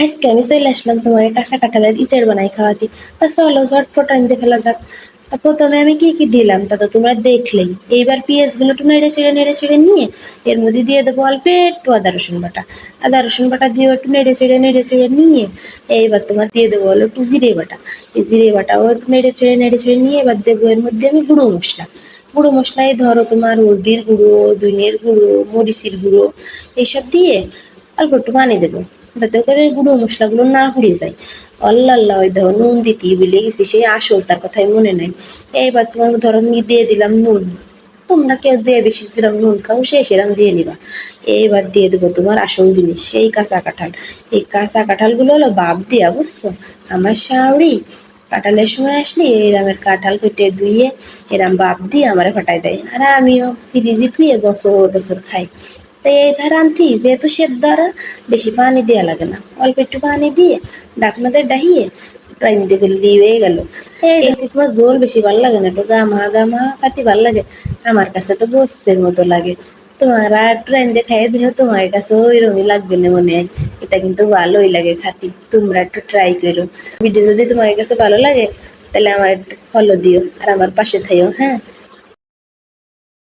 আজকে আমি চলে আসলাম তোমাকে কাঁচা কাঁঠালের ইচড় বানাই খাওয়াতে। তা চলো ঝটপট রাঁধতে ফেলা যাক। তা প্রথমে আমি কি কি দিলাম তা তো তোমরা দেখলেই। এইবার পেঁয়াজগুলো একটু নেড়ে চেড়ে নিয়ে এর মধ্যে দিয়ে দেবো অল্প একটু আদা রসুন বাটা। আদা রসুন বাটা দিয়ে একটু নেড়ে চেড়ে নিয়ে এইবার তোমার দিয়ে দেবো হলো একটু জিরে বাটা। এই জিরে বাটাও একটু নেড়ে চেড়ে নিয়ে এবার দেবো এর মধ্যে আমি গুঁড়ো মশলা। গুঁড়ো মশলায় ধরো তোমার হলদির গুঁড়ো, ধনিয়ার গুঁড়ো, মরিচের গুঁড়ো এইসব দিয়ে অল্প একটু পানি দেবো যাতে করে গুঁড়ো মশলাগুলো না পুড়ে যায়। আল্লাহ আল্লাহ, ওই ধরো নুন দিতে ভুলে গেছি, সেই আসল তার কথাই মনে নাই। এইবার তোমার ধরো দিয়ে দিলাম নুন। তোমরা কেউ যে বেশি যেরকম নুন খাও সে সেরকম দিয়ে নিবা। এইবার দিয়ে দেবো তোমার আসল জিনিস, সেই কাঁচা কাঁঠাল। এই কাঁচা কাঁঠালগুলো হলো বাপ দিয়া, বুঝছো? আমার শাওরি কাঁঠালের সময় আসলে এরামের কাঁঠাল কেটে ধুয়ে এরাম বাপ দিয়ে আমারে ফাটাই দেয়, আর আমিও ফ্রিজে ধুয়ে বছর বছর খাই। তো এই ধার আনতি যেহেতু সেদ্ধ আর বেশি পানি দেওয়া লাগে না, অল্প একটু পানি দিয়ে ঢাকনাতে ডাহিয়ে রাইন্দে ফেললি হয়ে গেল। এই দেখতে তোমার ঝোল বেশি ভালো লাগে না, একটু গামা গামা খাতি ভালো লাগে। আমার কাছে তো গোস্তের মতো লাগে। তোমার আর রাইন্দে খাইয়ে দিও, তোমার কাছে ওইরকমই লাগবে না মনে হয়। এটা কিন্তু ভালোই লাগে খাতি, তোমরা একটু ট্রাই করো। ভিডিও যদি তোমার কাছে ভালো লাগে তাহলে আমার একটু ফলো দিও আর আমার পাশে থাইও, হ্যাঁ।